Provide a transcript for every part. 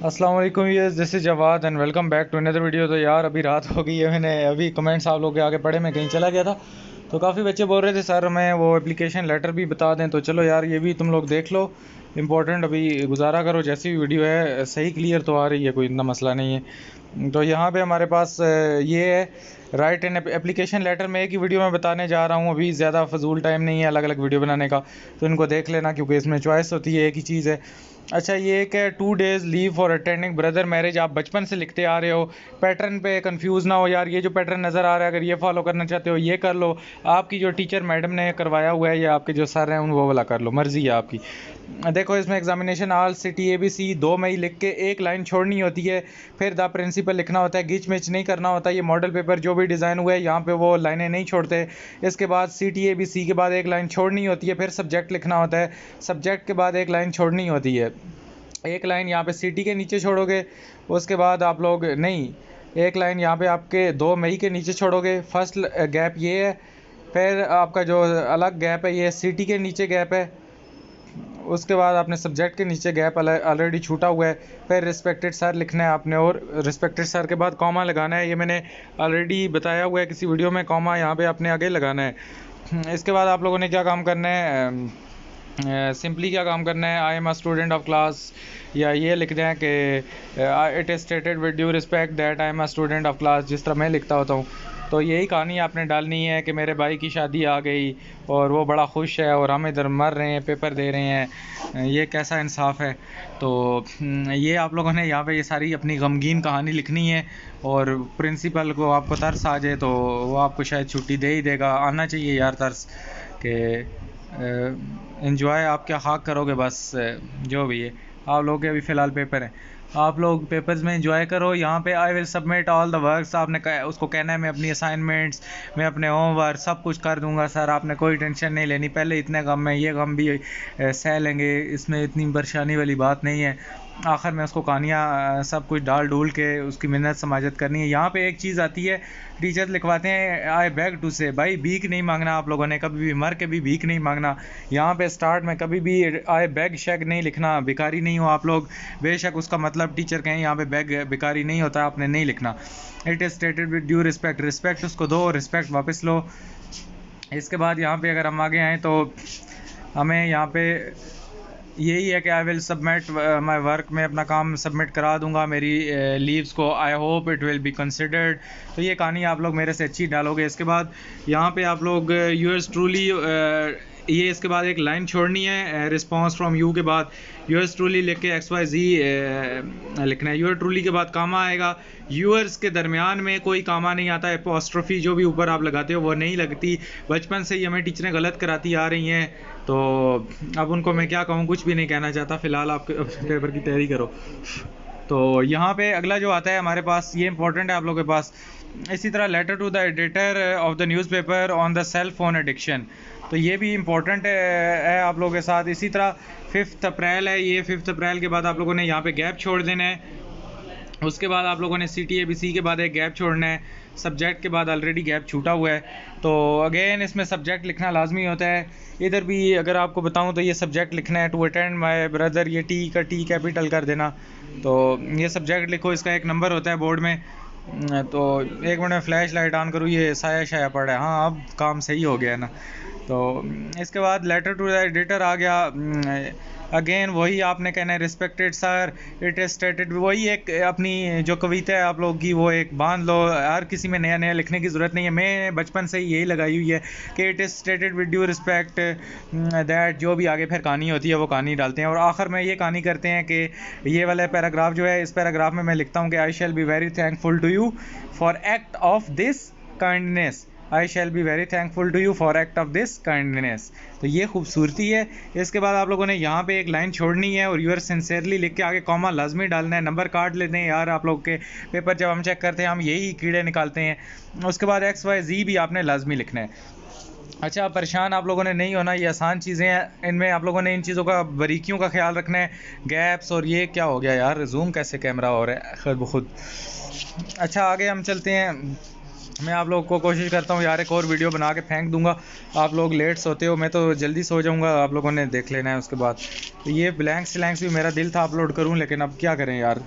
अस्सलाम वालेकुम viewers, this is Jawad and welcome back to another video. तो यार अभी रात हो गई है, मैंने अभी कमेंट्स आप लोग के आगे पढ़े, मैं कहीं चला गया था। तो काफ़ी बच्चे बोल रहे थे सर मैं वो एप्लीकेशन लेटर भी बता दें, तो चलो यार ये भी तुम लोग देख लो। इंपॉर्टेंट अभी गुजारा करो, जैसी भी वीडियो है सही क्लियर तो आ रही है, कोई इतना मसला नहीं है। तो यहाँ पे हमारे पास ये है राइट एन एप्लीकेशन लेटर। में एक ही वीडियो में बताने जा रहा हूँ, अभी ज़्यादा फजूल टाइम नहीं है अलग अलग वीडियो बनाने का, तो इनको देख लेना क्योंकि इसमें चॉइस होती है, एक ही चीज़ है। अच्छा, ये एक है 2 days leave for attending brother marriage. आप बचपन से लिखते आ रहे हो, पैटर्न पे कंफ्यूज ना हो यार। ये जो पैटर्न नज़र आ रहा है, अगर ये फॉलो करना चाहते हो ये कर लो। आपकी जो टीचर मैडम ने करवाया हुआ है या आपके जो सर हैं उन वो वाला कर लो, मर्ज़ी है आपकी। देखो इसमें एग्जामिनेशन आल सिटी ABC 2 मई लिख के एक लाइन छोड़नी होती है, फिर द प्रिंसिपल लिखना होता है, गिच मिच नहीं करना होता। ये मॉडल पेपर जो भी डिज़ाइन हुआ है यहाँ पे वो लाइनें नहीं छोड़ते। इसके बाद CT ABC के बाद एक लाइन छोड़नी होती है, फिर सब्जेक्ट लिखना होता है, सब्जेक्ट के बाद एक लाइन छोड़नी होती है। एक लाइन यहाँ पे सिटी के नीचे छोड़ोगे, उसके बाद आप लोग नहीं, एक लाइन यहाँ पे आपके 2 मई के नीचे छोड़ोगे। फर्स्ट गैप ये है, फिर आपका जो अलग गैप है ये सिटी के नीचे गैप है, उसके बाद आपने सब्जेक्ट के नीचे गैप ऑलरेडी छूटा हुआ है, फिर रिस्पेक्टेड सर लिखना है आपने, और रिस्पेक्टेड सर के बाद कॉमा लगाना है। ये मैंने ऑलरेडी बताया हुआ है किसी वीडियो में, कॉमा यहाँ पे आपने आगे लगाना है। इसके बाद आप लोगों ने क्या काम करना है, सिंपली क्या काम करना है, I am a student of class, या ये लिख दें कि it is stated with due respect that I am a student of class, जिस तरह मैं लिखता होता हूँ। तो यही कहानी आपने डालनी है कि मेरे भाई की शादी आ गई और वो बड़ा खुश है और हम इधर मर रहे हैं, पेपर दे रहे हैं, ये कैसा इंसाफ है। तो ये आप लोगों ने यहाँ पे ये सारी अपनी गमगीन कहानी लिखनी है, और प्रिंसिपल को आपको तरस आ जाए तो वो आपको शायद छुट्टी दे ही देगा। आना चाहिए यार तरस के, एंजॉय आप क्या खाक करोगे बस, जो भी है। आप लोग के अभी फ़िलहाल पेपर हैं, आप लोग पेपर्स में एंजॉय करो। यहाँ पे I will submit all the works, आपने उसको कहना है मैं अपनी असाइनमेंट्स, मैं अपने होमवर्क सब कुछ कर दूंगा सर, आपने कोई टेंशन नहीं लेनी। पहले इतने गम है, ये गम भी सह लेंगे, इसमें इतनी परेशानी वाली बात नहीं है। आखिर में उसको कहानियाँ सब कुछ डाल डूल के उसकी मिन्नत समाजत करनी है। यहाँ पे एक चीज़ आती है, टीचर्स लिखवाते हैं आई बैग टू से, भाई भीख नहीं मांगना आप लोगों ने, कभी भी मर के भी भीख नहीं मांगना। यहाँ पे स्टार्ट में कभी भी आई बैग शेग नहीं लिखना, भिखारी नहीं हो आप लोग। बेशक उसका मतलब टीचर कहें, यहाँ पे बैग भिखारी नहीं होता, आपने नहीं लिखना। It is stated with due respect, respect उसको दो, रिस्पेक्ट वापस लो। इसके बाद यहाँ पे अगर हम आगे आएँ तो हमें यहाँ पे यही है कि I will submit my work, में अपना काम सबमिट करा दूंगा मेरी लीव्स को, I hope it will be considered. तो ये कहानी आप लोग मेरे से अच्छी डालोगे। इसके बाद यहाँ पे आप लोग यूअर्स ट्रूली, ये इसके बाद एक लाइन छोड़नी है रिस्पॉन्स फ्रॉम यू के बाद, यूअर्स ट्रूली लिख के XYZ लिखना है। यूअर ट्रूली के बाद कामा आएगा, यूअर्स के दरमियान में कोई कामा नहीं आता, एपोस्ट्रोफी जो भी ऊपर आप लगाते हो वो नहीं लगती। बचपन से ही हमें टीचरें गलत कराती आ रही हैं, तो अब उनको मैं क्या कहूँ, कुछ भी नहीं कहना चाहता। फ़िलहाल आप पेपर की तैयारी करो। तो यहाँ पे अगला जो आता है हमारे पास, ये इंपॉर्टेंट है आप लोगों के पास। इसी तरह letter to the editor of the newspaper on the cell phone addiction, तो ये भी इम्पोर्टेंट है आप लोगों के साथ। इसी तरह 5 अप्रैल है, ये 5 अप्रैल के बाद आप लोगों ने यहाँ पे गैप छोड़ देना है। उसके बाद आप लोगों ने CT ABC के बाद एक गैप छोड़ना है, सब्जेक्ट के बाद ऑलरेडी गैप छूटा हुआ है, तो अगेन इसमें सब्जेक्ट लिखना लाजमी होता है। इधर भी अगर आपको बताऊं तो ये सब्जेक्ट लिखना है, टू अटेंड माय ब्रदर, ये टी का टी कैपिटल कर देना। तो ये सब्जेक्ट लिखो, इसका एक नंबर होता है बोर्ड में। तो एक मिनट में फ्लैश लाइट ऑन करूँ, ये साया शाया पड़ा है, हाँ अब काम सही हो गया है ना। तो इसके बाद लेटर टू द एडिटर आ गया। अगेन वही आपने कहना है respected sir, it is stated, वही एक अपनी जो कविता है आप लोग की वो एक बांध लो। हर किसी में नया नया लिखने की ज़रूरत नहीं है, मैं बचपन से ही यही लगाई हुई है कि it is stated with due respect that, जो भी आगे फिर कहानी होती है वो कहानी डालते हैं। और आखिर में ये कहानी करते हैं कि ये वाला पैराग्राफ जो है, इस पैराग्राफ में मैं लिखता हूँ कि I shall be very thankful to you for act of this kindness, I shall be very thankful to you for act of this kindness. तो ये खूबसूरती है। इसके बाद आप लोगों ने यहाँ पे एक लाइन छोड़नी है और यूर सिंसियरली लिख के आगे कॉमा लाजमी डालना है। नंबर काट लेते हैं यार आप लोग के पेपर जब हम चेक करते हैं, हम यही कीड़े निकालते हैं। उसके बाद XYZ भी आपने लाजमी लिखना है। अच्छा, परेशान आप लोगों ने नहीं होना, ये आसान चीज़ें हैं, इनमें आप लोगों ने इन चीज़ों का बारीकियों का ख्याल रखना है। गैप्स और ये क्या हो गया यार, जूम कैसे कैमरा हो रहा है खुद ब खुद। अच्छा आगे हम चलते हैं। मैं आप लोगों को कोशिश करता हूँ यार एक और वीडियो बना के फेंक दूंगा, आप लोग लेट सोते हो, मैं तो जल्दी सो जाऊँगा, आप लोगों ने देख लेना है उसके बाद। तो ये ब्लैंक्स स्लैंक्स भी मेरा दिल था अपलोड करूँ, लेकिन अब क्या करें यार,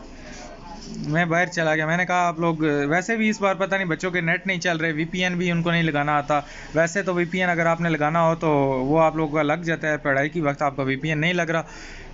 मैं बाहर चला गया। मैंने कहा आप लोग वैसे भी इस बार पता नहीं बच्चों के नेट नहीं चल रहे, वीपीएन भी उनको नहीं लगाना आता। वैसे तो वीपीएन अगर आपने लगाना हो तो वो आप लोगों का लग जाता है, पढ़ाई की वक्त आपका वीपीएन नहीं लग रहा,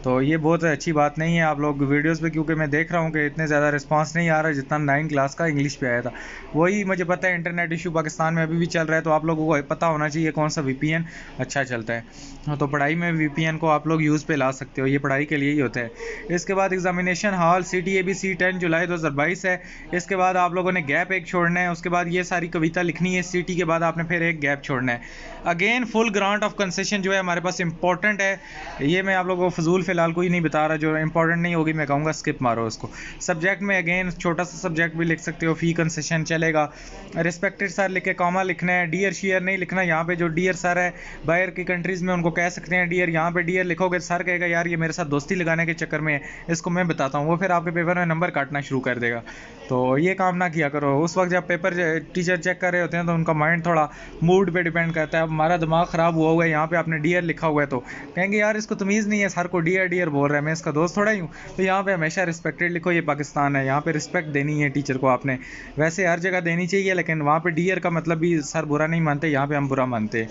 तो ये बहुत अच्छी बात नहीं है। आप लोग वीडियोस पे, क्योंकि मैं देख रहा हूँ कि इतने ज़्यादा रिस्पांस नहीं आ रहा जितना 9 क्लास का इंग्लिश पे आया था। वही मुझे पता है इंटरनेट इशू पाकिस्तान में अभी भी चल रहा है, तो आप लोगों को पता होना चाहिए कौन सा वीपीएन अच्छा चलता है। तो पढ़ाई में वीपीएन को आप लोग यूज़ पे ला सकते हो, ये पढ़ाई के लिए ही होता है। इसके बाद एग्जामिनेशन हॉल CTABC 10 जुलाई 2022 है। इसके बाद आप लोगों ने गैप एक छोड़ना है, उसके बाद ये सारी कविता लिखनी है सीटी के बाद आपने फिर एक गैप छोड़ना है। Again full grant of concession जो है हमारे पास इंपॉर्टेंट है, ये मैं आप लोगों को फजूल फिलहाल कोई नहीं बता रहा, जो इंपॉर्टेंट नहीं होगी मैं कहूँगा स्किप मारो उसको। सब्जेक्ट में अगेन छोटा सा सब्जेक्ट भी लिख सकते हो, फी कंसेशन चलेगा। रिस्पेक्टेड सर लिख के कॉमा लिखना है, डियर शेयर नहीं लिखना। यहाँ पे जो डियर सर है बाहर की कंट्रीज़ में उनको कह सकते हैं डियर, यहाँ पे डियर लिखोगे सर कहेगा यार ये मेरे साथ दोस्ती लगाने के चक्कर में है, इसको मैं बताता हूँ, वो फिर आपके पेपर में नंबर काटना शुरू कर देगा। तो ये काम ना किया करो। उस वक्त जब पेपर टीचर चेक कर रहे होते हैं तो उनका माइंड थोड़ा मूड पे डिपेंड करता है। अब हमारा दिमाग ख़राब हुआ है, यहाँ पे आपने डियर लिखा हुआ है तो कहेंगे यार इसको तमीज़ नहीं है, सर को डियर डियर बोल रहा है, मैं इसका दोस्त थोड़ा ही हूँ। तो यहाँ पे हमेशा रिस्पेक्टेड लिखो, ये पाकिस्तान है, यहाँ पे रिस्पेक्ट देनी है टीचर को आपने, वैसे हर जगह देनी चाहिए, लेकिन वहाँ पे डियर का मतलब भी सर बुरा नहीं मानते, यहाँ पे हम बुरा मानते हैं।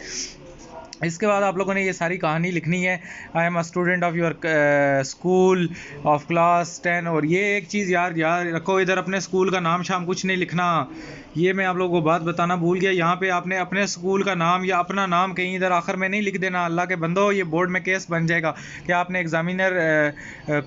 इसके बाद आप लोगों ने ये सारी कहानी लिखनी है, I am a student of your school of class 10। और ये एक चीज़ यार यार रखो, इधर अपने स्कूल का नाम शाम कुछ नहीं लिखना, ये मैं आप लोगों को बात बताना भूल गया। यहाँ पे आपने अपने स्कूल का नाम या अपना नाम कहीं इधर आखिर में नहीं लिख देना, अल्लाह के बंदो ये बोर्ड में केस बन जाएगा कि आपने एग्जामिनर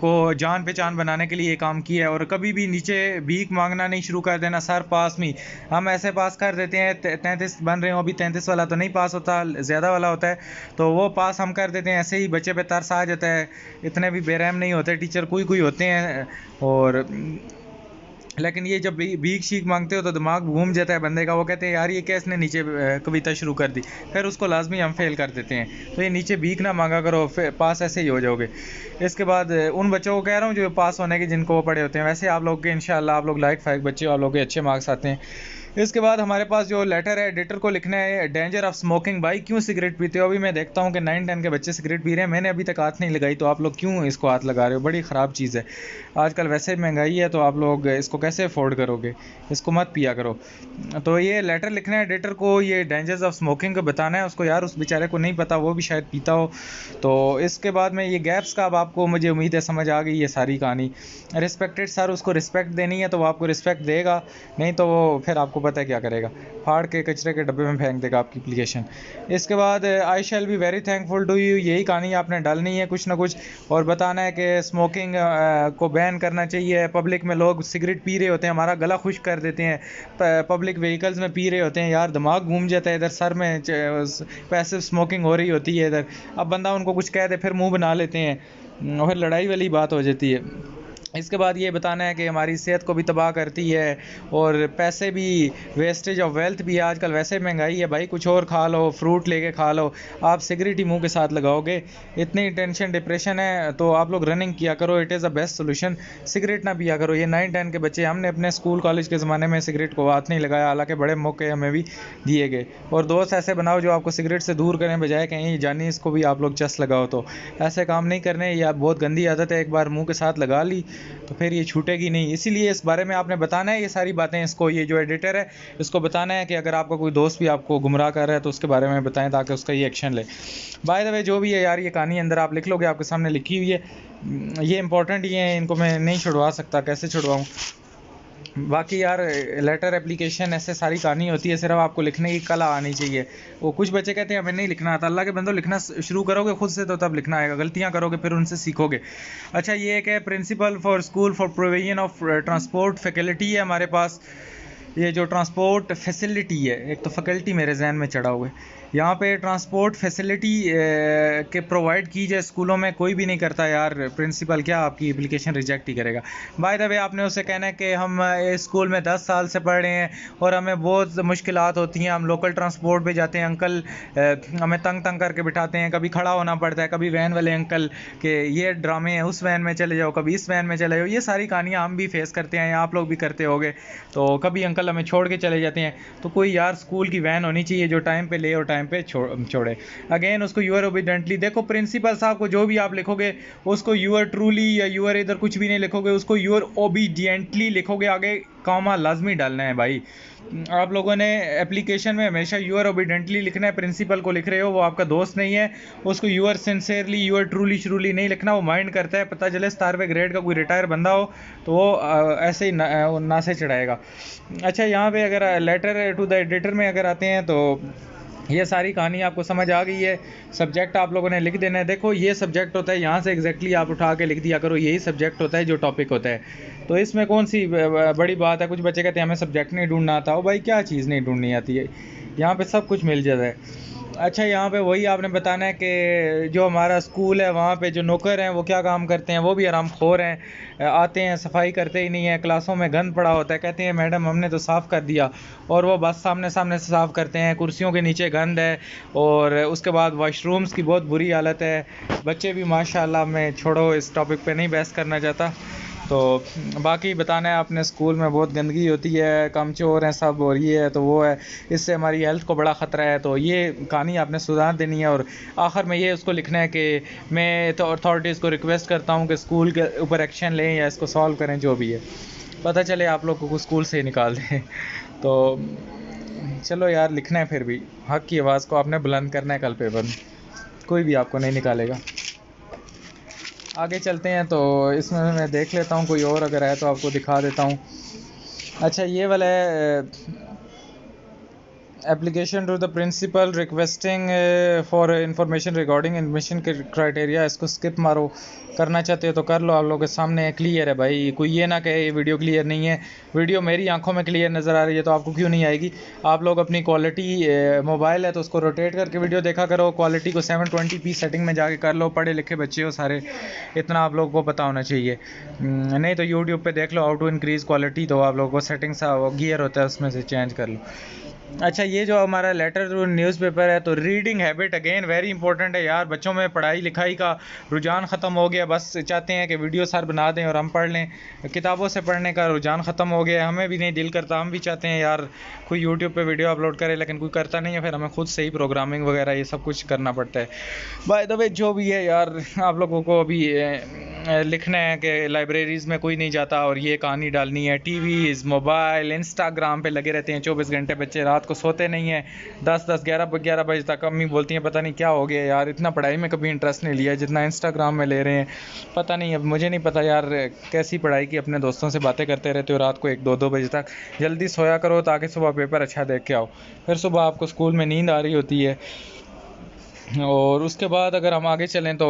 को जान पहचान बनाने के लिए ये काम किया है। और कभी भी नीचे भीख मांगना नहीं शुरू कर देना, सर पास में हम ऐसे पास कर देते हैं, 33 बन रहे हो अभी, 33 वाला तो नहीं पास होता, ज़्यादा वाला होता है, तो वो पास हम कर देते हैं। ऐसे ही बच्चे पे तरस आ जाता है, इतने भी बेरहम नहीं होते टीचर, कोई कोई होते हैं। और लेकिन ये जब भीख शीख मांगते हो तो दिमाग घूम जाता है बंदे का, वो कहते हैं यार ये क्या इसने नीचे कविता शुरू कर दी, फिर उसको लाजमी हम फेल कर देते हैं। तो ये नीचे भीख ना मांगा करो, फिर पास ऐसे ही हो जाओगे। इसके बाद उन बच्चों को कह रहा हूँ जो पास होने के जिनको वो पढ़े होते हैं, वैसे आप लोग के इंशाल्लाह आप लोग लाइक फाइक बच्चे, आप लोग के अच्छे मार्क्स आते हैं। इसके बाद हमारे पास जो लेटर है एडिटर को लिखना है, डेंजर ऑफ स्मोकिंग, भाई क्यों सिगरेट पीते हो। अभी मैं देखता हूँ कि 9-10 के बच्चे सिगरेट पी रहे हैं, मैंने अभी तक हाथ नहीं लगाई, तो आप लोग क्यों इसको हाथ लगा रहे हो, बड़ी ख़राब चीज़ है। आजकल वैसे महंगाई है तो आप लोग इसको कैसे अफोर्ड करोगे, इसको मत पिया करो। तो ये लेटर लिखना है एडिटर को, ये डेंजर्स ऑफ स्मोकिंग को बताना है उसको, यार उस बेचारे को नहीं पता, वो भी शायद पीता हो। तो इसके बाद में ये गैप्स का अब आपको मुझे उम्मीद है समझ आ गई ये सारी कहानी। रिस्पेक्टेड सर, उसको रिस्पेक्ट देनी है तो वो आपको रिस्पेक्ट देगा, नहीं तो वो फिर आपको पता है क्या करेगा, फाड़ के कचरे के डब्बे में फेंक देगा आपकी एप्लीकेशन। इसके बाद I shall be very thankful to you, यही कहानी आपने डालनी है कुछ ना कुछ, और बताना है कि स्मोकिंग को बैन करना चाहिए। पब्लिक में लोग सिगरेट पी रहे होते हैं, हमारा गला खुश कर देते हैं, पब्लिक व्हीकल्स में पी रहे होते हैं, यार दिमाग घूम जाता है, इधर सर में पैसिव स्मोकिंग हो रही होती है इधर, अब बंदा उनको कुछ कह दे फिर मुंह बना लेते हैं, और लड़ाई वाली बात हो जाती है। इसके बाद ये बताना है कि हमारी सेहत को भी तबाह करती है, और पैसे भी, वेस्टेज ऑफ वेल्थ भी, आजकल वैसे महंगाई है भाई, कुछ और खा लो, फ्रूट लेके खा लो, आप सिगरेट ही मुंह के साथ लगाओगे। इतनी टेंशन डिप्रेशन है तो आप लोग रनिंग किया करो, it is a best solution. Cigarette ना पिया करो। ये 9-10 के बच्चे, हमने अपने स्कूल कॉलेज के ज़माने में सिगरेट को हाथ नहीं लगाया, हालांकि बड़े मौके हमें भी दिए गए। और दोस्त ऐसे बनाओ जो आपको सिगरेट से दूर करें, बजाय कहीं जानी इसको भी आप लोग चस लगाओ, तो ऐसे काम नहीं करने, या बहुत गंदी आदत है, एक बार मुँह के साथ लगा ली तो फिर ये छूटेगी नहीं। इसीलिए इस बारे में आपने बताना है ये सारी बातें, इसको, ये जो एडिटर है इसको बताना है कि अगर आपका कोई दोस्त भी आपको गुमराह कर रहा है तो उसके बारे में बताएं, ताकि उसका ये एक्शन ले। बाय द वे जो भी है यार, ये कहानी अंदर आप लिख लोगे, आपके सामने लिखी हुई है, ये इंपॉर्टेंट ही है, इनको मैं नहीं छुड़वा सकता, कैसे छुड़वाऊँ। बाकी यार लेटर एप्लीकेशन ऐसे सारी कहानी होती है, सिर्फ आपको लिखने की कला आनी चाहिए। वो कुछ बच्चे कहते हैं हमें नहीं लिखना आता, अल्लाह के बंदो लिखना शुरू करोगे खुद से तो तब लिखना आएगा, गलतियां करोगे फिर उनसे सीखोगे। अच्छा, ये एक है principal for school for provision of transport faculty है हमारे पास। ये जो ट्रांसपोर्ट फैसिलिटी है, एक तो फैकल्टी मेरे जहन में चढ़ा हुआ है, यहाँ पे ट्रांसपोर्ट फैसिलिटी के प्रोवाइड की जाए स्कूलों में, कोई भी नहीं करता यार। प्रिंसिपल क्या आपकी एप्लीकेशन रिजेक्ट ही करेगा। बाय द वे आपने उससे कहना है कि हम इस स्कूल में 10 साल से पढ़ रहे हैं और हमें बहुत मुश्किलात होती हैं, हम लोकल ट्रांसपोर्ट पे जाते हैं, अंकल हमें तंग तंग करके बिठाते हैं, कभी खड़ा होना पड़ता है, कभी वैन वाले अंकल के ये ड्रामे हैं, उस वैन में चले जाओ, कभी इस वैन में चले जाओ। ये सारी कहानियाँ हम भी फेस करते हैं, आप लोग भी करते होगे। तो कभी अंकल हमें छोड़ के चले जाते हैं, तो कोई यार स्कूल की वैन होनी चाहिए जो टाइम पे ले और टाइम पे छोड़े। अगेन उसको यूआर ओबीडेंटली, देखो प्रिंसिपल साहब को जो भी आप लिखोगे उसको यूआर ट्रूली या यूआर इधर कुछ भी नहीं लिखोगे, उसको यूआर ओबीडियंटली लिखोगे, आगे कॉमा लाजमी डालना है भाई। आप लोगों ने एप्लीकेशन में हमेशा यूआर ओबीडेंटली लिखना है। प्रिंसिपल को लिख रहे हो, वो आपका दोस्त नहीं है, उसको यूआर सिंसेरली यूआर ट्रूली श्रूली नहीं लिखना, वो माइंड करता है। पता चले 17वें ग्रेड का कोई रिटायर बंदा हो तो वो ऐसे ही ना से चढ़ाएगा। अच्छा, यहाँ पे अगर लेटर टू द एडिटर में अगर आते हैं तो ये सारी कहानी आपको समझ आ गई है। सब्जेक्ट आप लोगों ने लिख देना है। देखो ये सब्जेक्ट होता है, यहाँ से एग्जैक्टली आप उठा के लिख दिया करो, यही सब्जेक्ट होता है जो टॉपिक होता है। तो इसमें कौन सी बड़ी बात है। कुछ बच्चे कहते हैं हमें सब्जेक्ट नहीं ढूंढना आता हो, भाई क्या चीज़ नहीं ढूंढनी आती है, यहाँ पे सब कुछ मिल जाता है। अच्छा, यहाँ पे वही आपने बताना है कि जो हमारा स्कूल है वहाँ पे जो नौकर हैं वो क्या काम करते हैं, वो भी आरामखोर हैं, आते हैं सफाई करते ही नहीं है, क्लासों में गंद पड़ा होता है, कहते हैं मैडम हमने तो साफ़ कर दिया, और वो बस सामने सामने से साफ़ करते हैं, कुर्सियों के नीचे गंद है, और उसके बाद वॉशरूम्स की बहुत बुरी हालत है। बच्चे भी माशाल्लाह, मैं छोड़ो इस टॉपिक पे नहीं बहस करना चाहता। तो बाकी बताना है, आपने स्कूल में बहुत गंदगी होती है, कामचोर हैं सब, और ये है तो वो है, इससे हमारी हेल्थ को बड़ा ख़तरा है। तो ये कहानी आपने सुधार देनी है, और आखिर में ये उसको लिखना है कि मैं तो अथॉरिटीज़ को रिक्वेस्ट करता हूँ कि स्कूल के ऊपर एक्शन लें या इसको सॉल्व करें, जो भी है पता चले आप लोग को स्कूल से ही निकाल दें। तो चलो यार, लिखना है, फिर भी हक़ की आवाज़ को आपने बुलंद करना है कल पेपर में, कोई भी आपको नहीं निकालेगा। आगे चलते हैं, तो इसमें मैं देख लेता हूँ कोई और अगर है तो आपको दिखा देता हूँ। अच्छा, ये वाला है application to the principal requesting for information regarding admission criteria, इसको स्किप मारो, करना चाहते हो तो कर लो, आप लोगों के सामने क्लियर है भाई। कोई ये ना कहे ये वीडियो क्लियर नहीं है, वीडियो मेरी आंखों में क्लियर नज़र आ रही है तो आपको क्यों नहीं आएगी। आप लोग अपनी क्वालिटी, मोबाइल है तो उसको रोटेट करके वीडियो देखा करो, क्वालिटी को 720p सेटिंग में जाके कर लो, पढ़े लिखे बच्चे हो सारे, इतना आप लोगों को पता होना चाहिए। नहीं तो यूट्यूब पे देख लो हाउ टू इंक्रीज़ क्वालिटी, तो आप लोगों को सेटिंग्स गियर होता है उसमें से चेंज कर लो। अच्छा, ये जो हमारा लेटर टू न्यूज़पेपर है, तो reading habit again very important है यार। बच्चों में पढ़ाई लिखाई का रुझान ख़त्म हो गया, बस चाहते हैं कि वीडियो सर बना दें और हम पढ़ लें। किताबों से पढ़ने का रुझान ख़त्म हो गया, हमें भी नहीं दिल करता, हम भी चाहते हैं यार कोई यूट्यूब पे वीडियो अपलोड करे, लेकिन कोई करता नहीं है, फिर हमें खुद से ही प्रोग्रामिंग वगैरह ये सब कुछ करना पड़ता है। बाय द वे जो भी है यार, आप लोगों को अभी लिखना है कि लाइब्रेरीज़ में कोई नहीं जाता और ये कहानी डालनी है। टीवीज़, मोबाइल, इंस्टाग्राम पे लगे रहते हैं 24 घंटे बच्चे, रात को सोते नहीं हैं, 10-10, 11-11 बजे तक। अम्मी बोलती हैं पता नहीं क्या हो गया यार, इतना पढ़ाई में कभी इंटरेस्ट नहीं लिया जितना इंस्टाग्राम में ले रहे हैं। पता नहीं, अब मुझे नहीं पता यार कैसी पढ़ाई की, अपने दोस्तों से बातें करते रहते हो रात को 1-2 बजे तक। जल्दी सोया करो ताकि सुबह पेपर अच्छा देख के आओ, फिर सुबह आपको स्कूल में नींद आ रही होती है। और उसके बाद अगर हम आगे चलें तो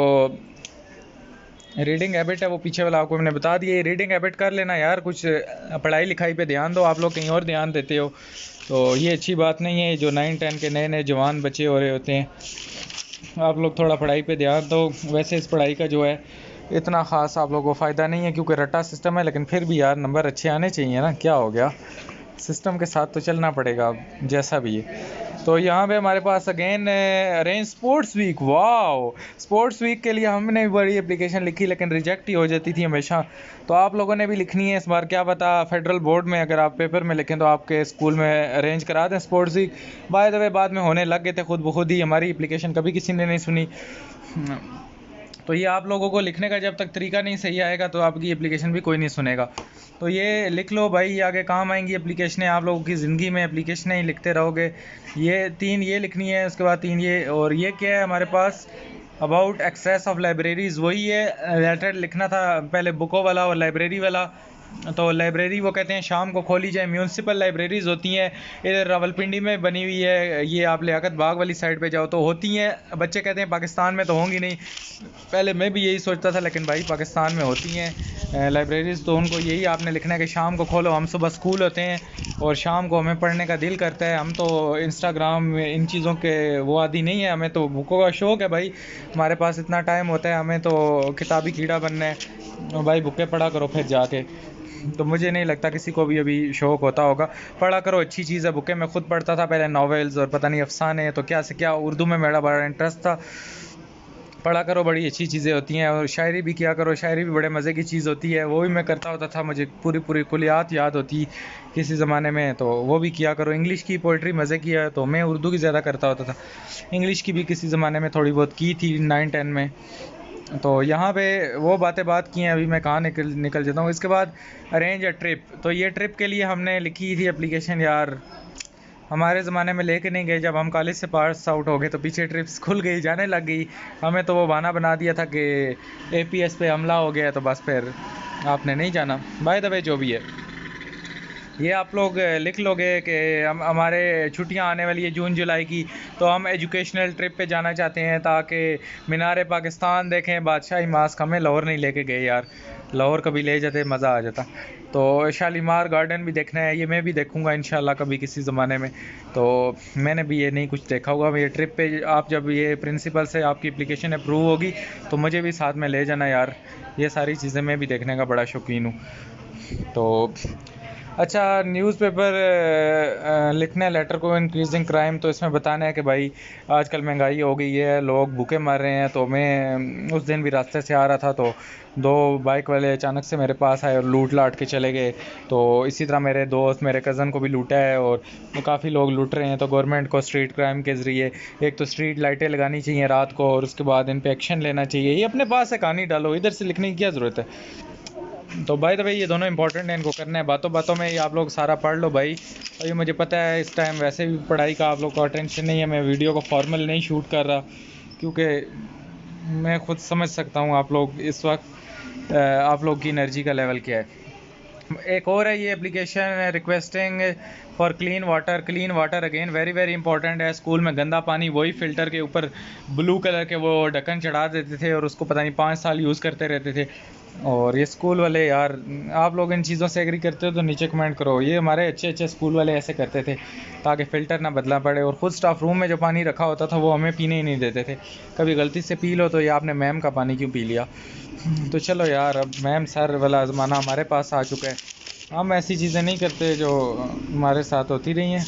रीडिंग हैबिट है, वो पीछे वाला आपको मैंने बता दिया। रीडिंग हैबिट कर लेना यार, कुछ पढ़ाई लिखाई पे ध्यान दो। आप लोग कहीं और ध्यान देते हो तो ये अच्छी बात नहीं है। जो 9-10 के नए नए जवान बच्चे हो रहे होते हैं, आप लोग थोड़ा पढ़ाई पे ध्यान दो। वैसे इस पढ़ाई का जो है इतना ख़ास आप लोगों को फ़ायदा नहीं है क्योंकि रट्टा सिस्टम है, लेकिन फिर भी यार नंबर अच्छे आने चाहिए ना, क्या हो गया, सिस्टम के साथ तो चलना पड़ेगा जैसा भी है। तो यहाँ पे हमारे पास again arrange sports week. Wow, sports week के लिए हमने भी बड़ी एप्लीकेशन लिखी लेकिन रिजेक्ट ही हो जाती थी हमेशा। तो आप लोगों ने भी लिखनी है इस बार, क्या पता फेडरल बोर्ड में अगर आप पेपर में लिखें तो आपके स्कूल में अरेंज करा दें sports week. By the way बाद में होने लग गए थे खुद ब खुद ही, हमारी एप्लीकेशन कभी किसी ने नहीं सुनी। तो ये आप लोगों को लिखने का जब तक तरीका नहीं सही आएगा तो आपकी एप्लीकेशन भी कोई नहीं सुनेगा। तो ये लिख लो भाई, आगे काम आएंगी एप्लीकेशनें, आप लोगों की ज़िंदगी में एप्लीकेशनें ही लिखते रहोगे। ये 3 ये लिखनी है, उसके बाद 3 ये, और ये क्या है हमारे पास अबाउट एक्सेस ऑफ लाइब्रेरीज़, वही है लेटर लिखना था पहले बुकों वाला और लाइब्रेरी वाला। तो लाइब्रेरी वो कहते हैं शाम को खोली जाए। म्यूनसिपल लाइब्रेरीज़ होती हैं, इधर रावलपिंडी में बनी हुई है, ये आप लियाकत बाग वाली साइड पे जाओ तो होती हैं। बच्चे कहते हैं पाकिस्तान में तो होंगी नहीं, पहले मैं भी यही सोचता था, लेकिन भाई पाकिस्तान में होती हैं लाइब्रेरीज़। तो उनको यही आपने लिखना है कि शाम को खोलो। हम सुबह स्कूल होते हैं और शाम को हमें पढ़ने का दिल करता है। हम तो इंस्टाग्राम में इन चीज़ों के वो आदी नहीं है, हमें तो बुकों का शौक़ है भाई। हमारे पास इतना टाइम होता है, हमें तो किताबी कीड़ा बनना है भाई। बुकें पढ़ा करो फिर जाके। तो मुझे नहीं लगता किसी को भी अभी शौक़ होता होगा। पढ़ा करो, अच्छी चीज़ है। बुकें मैं खुद पढ़ता था पहले, नॉवेल्स और पता नहीं अफसाने, तो क्या से क्या उर्दू में मेरा बड़ा इंटरेस्ट था। पढ़ा करो, बड़ी अच्छी चीज़ें होती हैं। और शायरी भी किया करो, शायरी भी बड़े मज़े की चीज़ होती है, वो भी मैं करता होता था। मुझे पूरी पूरी कुलियात याद होती किसी ज़माने में, तो वो भी किया करो। इंग्लिश की पोइट्री मज़े की है, तो मैं उर्दू की ज़्यादा करता होता था। इंग्लिश की भी किसी ज़माने में थोड़ी बहुत की थी 9-10 में। तो यहाँ पे वो बात की हैं। अभी मैं कहाँ निकल जाता हूँ। इसके बाद अरेंज अ ट्रिप, तो ये ट्रिप के लिए हमने लिखी थी एप्लीकेशन यार। हमारे ज़माने में लेके नहीं गए, जब हम कॉलेज से पास आउट हो गए तो पीछे ट्रिप्स खुल गई, जाने लग गई। हमें तो वो बहाना बना दिया था कि APS पे हमला हो गया, तो बस फिर आपने नहीं जाना। बाय द वे जो भी है, ये आप लोग लिख लोगे कि हम हमारे छुट्टियां आने वाली है जून जुलाई की, तो हम एजुकेशनल ट्रिप पे जाना चाहते हैं ताकि मीनार पाकिस्तान देखें। बादशाही मास्क हमें लाहौर नहीं लेके गए यार, लाहौर कभी ले जाते मज़ा आ जाता। तो शालीमार गार्डन भी देखना है, ये मैं भी देखूंगा इंशाल्लाह कभी किसी ज़माने में। तो मैंने भी ये नहीं कुछ देखा होगा। ये ट्रिप पे आप जब ये प्रिंसिपल से आपकी एप्लीकेशन अप्रूव होगी तो मुझे भी साथ में ले जाना यार। ये सारी चीज़ें मैं भी देखने का बड़ा शौकीन हूँ। तो अच्छा, न्यूज़पेपर लिखना है लेटर को इंक्रीजिंग क्राइम, तो इसमें बताना है कि भाई आजकल महंगाई हो गई है, लोग भूखे मर रहे हैं। तो मैं उस दिन भी रास्ते से आ रहा था, तो 2 बाइक वाले अचानक से मेरे पास आए और लूट लाट के चले गए। तो इसी तरह मेरे दोस्त, मेरे कज़न को भी लूटा है और काफ़ी लोग लूट रहे हैं। तो गवर्नमेंट को स्ट्रीट क्राइम के ज़रिए एक तो स्ट्रीट लाइटें लगानी चाहिए रात को, और उसके बाद इन पे एक्शन लेना चाहिए। ये अपने पास से कहानी डालो, इधर से लिखने की क्या ज़रूरत है। तो बाय द वे ये दोनों इंपॉर्टेंट हैं, इनको करना है। बातों बातों में ये आप लोग सारा पढ़ लो भाई। और ये मुझे पता है इस टाइम वैसे भी पढ़ाई का आप लोग को अटेंशन नहीं है। मैं वीडियो को फॉर्मल नहीं शूट कर रहा, क्योंकि मैं खुद समझ सकता हूँ आप लोग इस वक्त आप लोग की एनर्जी का लेवल क्या है। एक और है ये application requesting for clean water. Clean water again very very important है। स्कूल में गंदा पानी वही फ़िल्टर के ऊपर ब्लू कलर के वो ढक्कन चढ़ा देते थे और उसको पता नहीं 5 साल यूज़ करते रहते थे। और ये स्कूल वाले यार, आप लोग इन चीज़ों से एग्री करते हो तो नीचे कमेंट करो। ये हमारे अच्छे अच्छे स्कूल वाले ऐसे करते थे ताकि फ़िल्टर ना बदलना पड़े। और ख़ुद स्टाफ रूम में जो पानी रखा होता था वो हमें पीने ही नहीं देते थे। कभी गलती से पी लो तो ये आपने मैम का पानी क्यों पी लिया। तो चलो यार, अब मैम सर वाला ज़माना हमारे पास आ चुका है। हम ऐसी चीज़ें नहीं करते जो हमारे साथ होती रही हैं।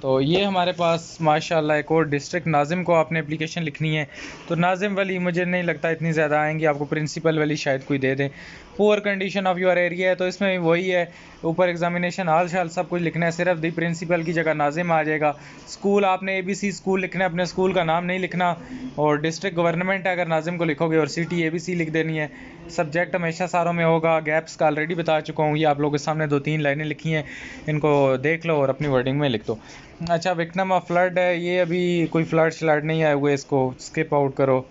तो ये हमारे पास माशाल्लाह एक और डिस्ट्रिक्ट नाजिम को आपने एप्लीकेशन लिखनी है। तो नाजिम वाली मुझे नहीं लगता इतनी ज़्यादा आएंगी, आपको प्रिंसिपल वाली शायद कोई दे दें। Poor condition of your area है, तो इसमें वही है, ऊपर एग्जामिनेशन हाल शाल सब कुछ लिखना है, सिर्फ दी प्रिंसिपल की जगह नाजिम आ जाएगा। स्कूल आपने ABC स्कूल लिखना है, अपने स्कूल का नाम नहीं लिखना। और डिस्ट्रिक्ट गवर्नमेंट है अगर नाजिम को लिखोगे, और सिटी ABC लिख देनी है। सब्जेक्ट हमेशा सारों में होगा, गैप्स का ऑलरेडी बता चुका हूँ। ये आप लोगों के सामने 2-3 लाइनें लिखी हैं, इनको देख लो और अपनी वर्डिंग में लिख दो। अच्छा, विक्टिम ऑफ फ्लड है, ये अभी कोई फ्लड श्लड नहीं आए हुए, इसको स्किप आउट करो।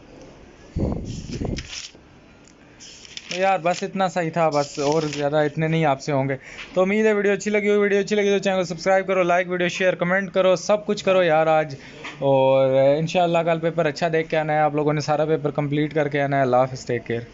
तो यार बस इतना सही था, बस और ज़्यादा इतने नहीं आपसे होंगे। तो उम्मीद है वीडियो अच्छी लगी हो। वीडियो अच्छी लगी तो चैनल को सब्सक्राइब करो, लाइक वीडियो शेयर कमेंट करो, सब कुछ करो यार आज। और इंशाल्लाह कल पेपर अच्छा देख के आना है, आप लोगों ने सारा पेपर कंप्लीट करके आना है। अल्लाह हाफ़िज़, टेक केयर।